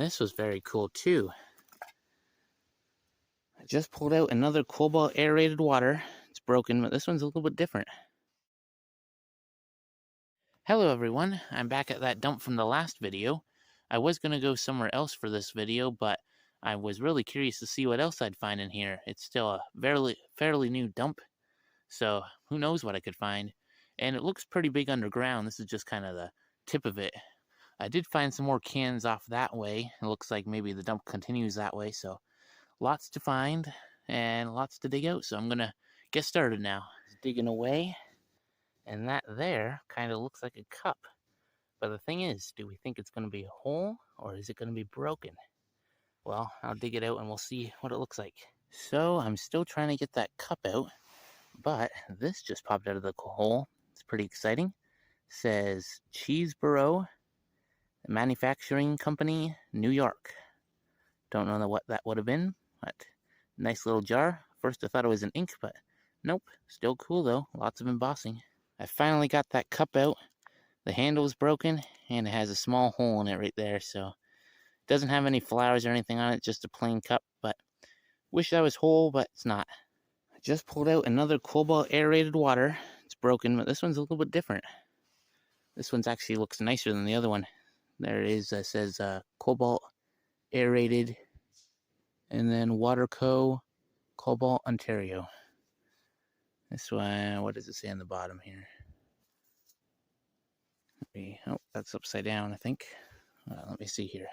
This was very cool too. I just pulled out another cobalt aerated water. It's broken, but this one's a little bit different. Hello everyone, I'm back at that dump from the last video. I was going to go somewhere else for this video, but I was really curious to see what else I'd find in here. It's still a fairly new dump, so who knows what I could find. And it looks pretty big underground. This is just kind of the tip of it. I did find some more cans off that way. It looks like maybe the dump continues that way, so lots to find and lots to dig out. So I'm going to get started now. Digging away. And that there kind of looks like a cup. But the thing is, do we think it's going to be whole or is it going to be broken? Well, I'll dig it out and we'll see what it looks like. So I'm still trying to get that cup out, but this just popped out of the hole. It's pretty exciting. It says Cheeseboro Manufacturing Company, New York. Don't know what that would have been, but nice little jar. First I thought it was an ink, but nope. Still cool though. Lots of embossing. I finally got that cup out. The handle is broken and it has a small hole in it right there, so it doesn't have any flowers or anything on it, just a plain cup, but wish that was whole, but it's not. I just pulled out another cobalt aerated water. It's broken, but this one's a little bit different. This one's actually looks nicer than the other one. There it is, it says cobalt aerated, and then Waterco, Cobalt, Ontario. This one, what does it say on the bottom here? Oh, that's upside down, I think. Let me see here.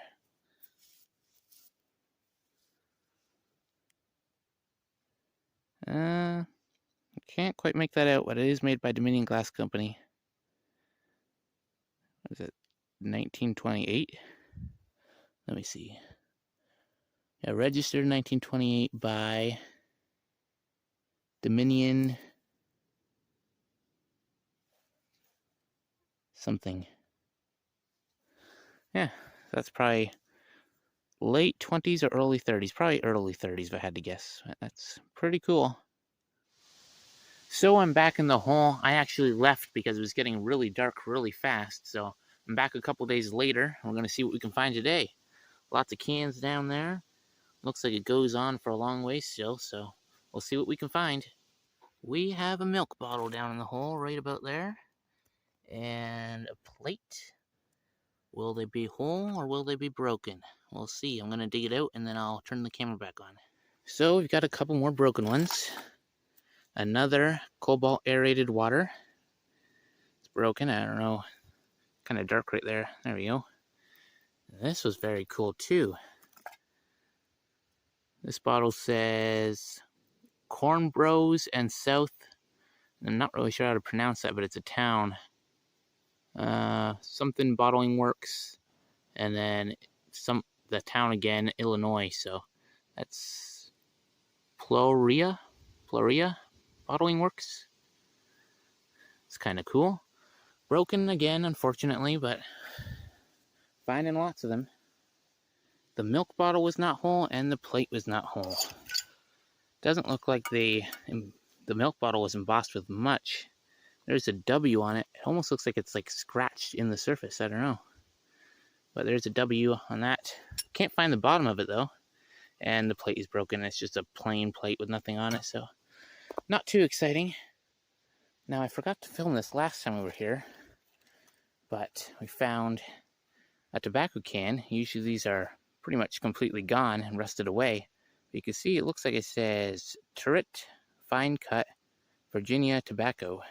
I can't quite make that out, but it is made by Dominion Glass Company. What is it? 1928? Let me see. Yeah, registered 1928 by Dominion something. Yeah, that's probably late 20s or early 30s. Probably early 30s if I had to guess. That's pretty cool. So I'm back in the hole. I actually left because it was getting really dark really fast. So I'm back a couple days later. We're going to see what we can find today. Lots of cans down there. Looks like it goes on for a long way still. So we'll see what we can find. We have a milk bottle down in the hole right about there. And a plate. Will they be whole or will they be broken? We'll see. I'm going to dig it out and then I'll turn the camera back on. So we've got a couple more broken ones. Another cobalt aerated water. It's broken. I don't know. Kind of dark right there. There we go. This was very cool too. This bottle says Corn Bros and South. I'm not really sure how to pronounce that, but it's a town. Something Bottling Works, and then the town again, Illinois. So that's Floria Bottling Works. It's kind of cool. Broken again, unfortunately, but finding lots of them. The milk bottle was not whole, and the plate was not whole. Doesn't look like the milk bottle was embossed with much. There's a W on it. It almost looks like it's like scratched in the surface. I don't know. But there's a W on that. Can't find the bottom of it though. And the plate is broken. It's just a plain plate with nothing on it. So not too exciting. Now I forgot to film this last time we were here. But we found a tobacco can. Usually these are pretty much completely gone and rusted away. But you can see it looks like it says Turret Fine Cut Virginia Tobacco.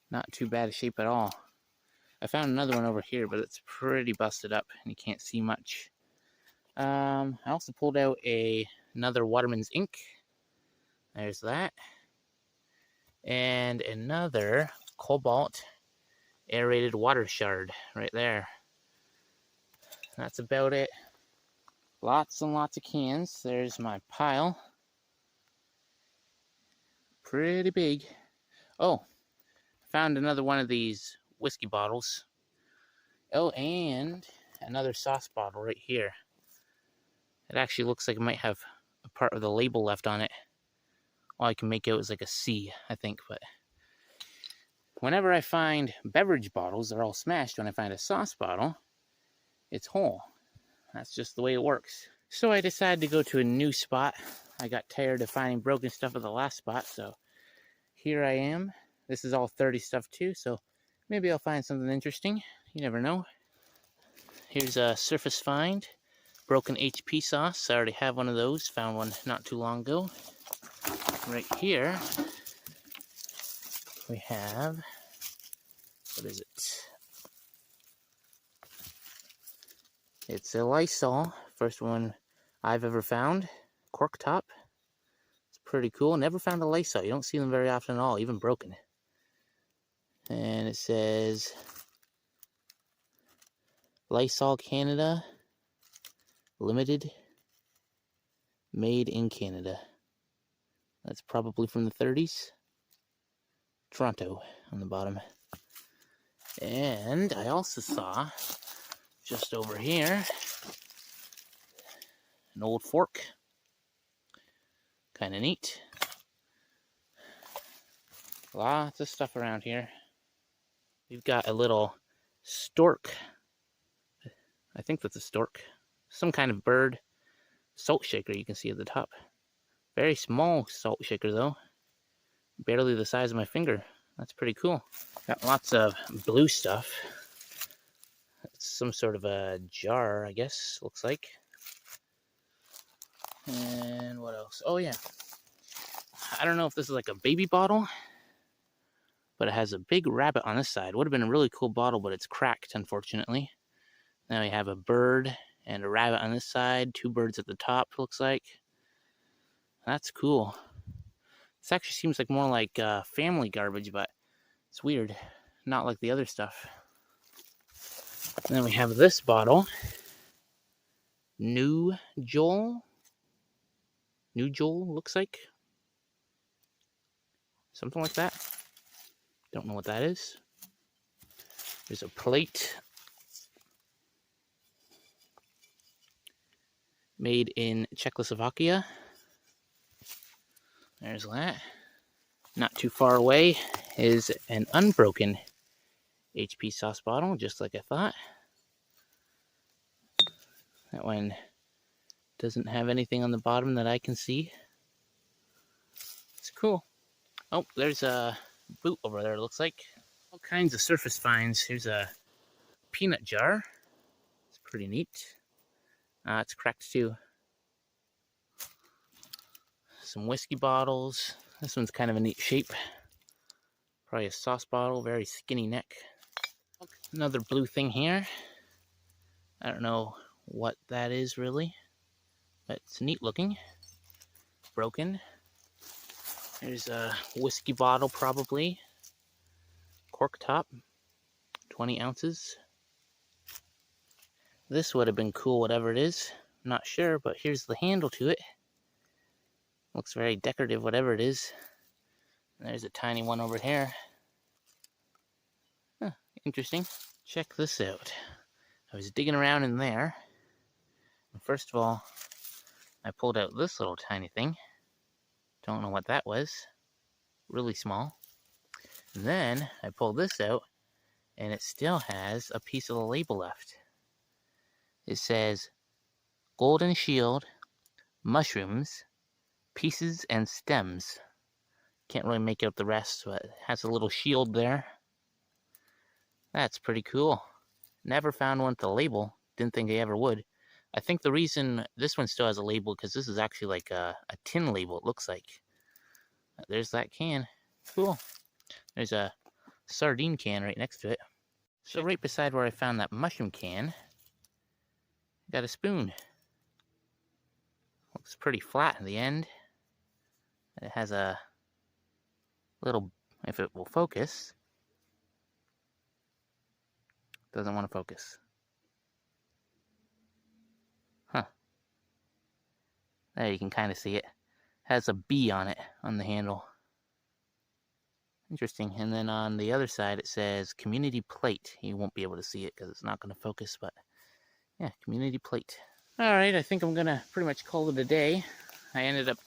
Not too bad a shape at all. I found another one over here, but it's pretty busted up and you can't see much. I also pulled out another Waterman's ink. There's that. And another cobalt aerated water shard right there. That's about it. Lots and lots of cans. There's my pile. Pretty big. Oh, found another one of these whiskey bottles. Oh, and another sauce bottle right here. It actually looks like it might have a part of the label left on it. All I can make out is like a C, I think, but whenever I find beverage bottles, they're all smashed. When I find a sauce bottle, it's whole. That's just the way it works. So I decided to go to a new spot. I got tired of finding broken stuff at the last spot, so here I am. This is all 30 stuff too, so maybe I'll find something interesting. You never know. Here's a surface find. Broken HP sauce. I already have one of those. Found one not too long ago. Right here, we have, what is it? It's a Lysol. First one I've ever found. Cork top. It's pretty cool. Never found a Lysol. You don't see them very often at all, even broken. And it says Lysol Canada Limited, made in Canada. That's probably from the 30s. Toronto on the bottom. And I also saw just over here an old fork. Kind of neat. Lots of stuff around here. We've got a little stork. I think that's a stork. Some kind of bird. Salt shaker you can see at the top. Very small salt shaker though. Barely the size of my finger. That's pretty cool. Got lots of blue stuff. It's some sort of a jar, I guess, looks like. And what else? Oh yeah. I don't know if this is like a baby bottle, but it has a big rabbit on this side. Would have been a really cool bottle, but it's cracked, unfortunately. Now we have a bird and a rabbit on this side. Two birds at the top, looks like. That's cool. This actually seems like more like family garbage, but it's weird. Not like the other stuff. And then we have this bottle. New Joel, looks like. Something like that. Don't know what that is. There's a plate. Made in Czechoslovakia. There's that. Not too far away is an unbroken HP sauce bottle, just like I thought. That one doesn't have anything on the bottom that I can see. It's cool. Oh, there's a boot over there, it looks like. All kinds of surface finds. Here's a peanut jar. It's pretty neat. It's cracked too. Some whiskey bottles. This one's kind of a neat shape. Probably a sauce bottle, very skinny neck. Another blue thing here. I don't know what that is really, but it's neat looking. Broken. There's a whiskey bottle probably. Cork top. 20 ounces. This would have been cool, whatever it is. I'm not sure, but here's the handle to it. Looks very decorative, whatever it is. And there's a tiny one over here. Huh, interesting. Check this out. I was digging around in there. And first of all, I pulled out this little tiny thing. Don't know what that was. Really small. And then I pulled this out, and it still has a piece of the label left. It says, Golden Shield, Mushrooms, Pieces and Stems. Can't really make out the rest, but it has a little shield there. That's pretty cool. Never found one with a label. Didn't think I ever would. I think the reason this one still has a label, because this is actually like a tin label, it looks like. There's that can. Cool. There's a sardine can right next to it. So right beside where I found that mushroom can, got a spoon. Looks pretty flat in the end. It has a little, if it will focus. Doesn't want to focus. Huh. There you can kind of see it. Has a B on it, on the handle. Interesting. And then on the other side it says community plate. You won't be able to see it because it's not going to focus, but yeah, community plate. Alright, I think I'm going to pretty much call it a day. I ended up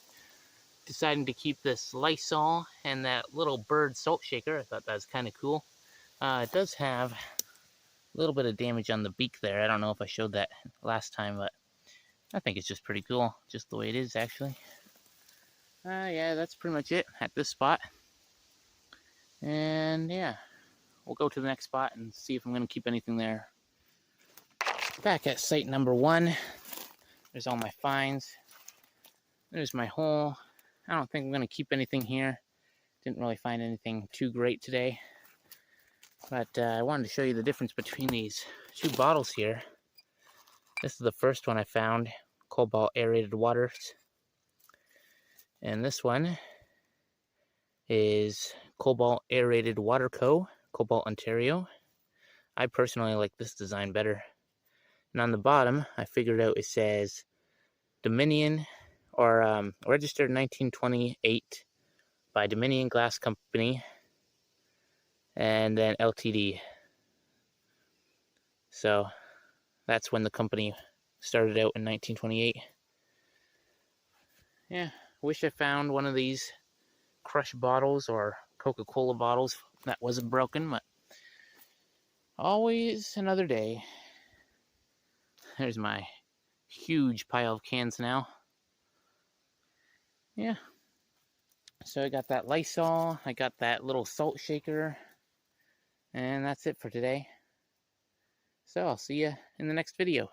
deciding to keep this Lysol and that little bird salt shaker. I thought that was kind of cool. It does have A little bit of damage on the beak there. I don't know if I showed that last time, but I think it's just pretty cool, just the way it is, actually. Yeah, that's pretty much it at this spot. And yeah, we'll go to the next spot and see if I'm going to keep anything there. Back at site number 1, there's all my finds. There's my hole. I don't think I'm going to keep anything here. Didn't really find anything too great today. But I wanted to show you the difference between these 2 bottles here. This is the first one I found, Cobalt Aerated Waters. And this one is Cobalt Aerated Water Co., Cobalt, Ontario. I personally like this design better. And on the bottom, I figured out it says Dominion, or registered in 1928 by Dominion Glass Company, and then LTD. So that's when the company started out in 1928. Yeah, wish I found one of these crush bottles or Coca-Cola bottles that wasn't broken, but always another day. There's my huge pile of cans now. Yeah. So I got that Lysol, I got that little salt shaker, and that's it for today. So I'll see you in the next video.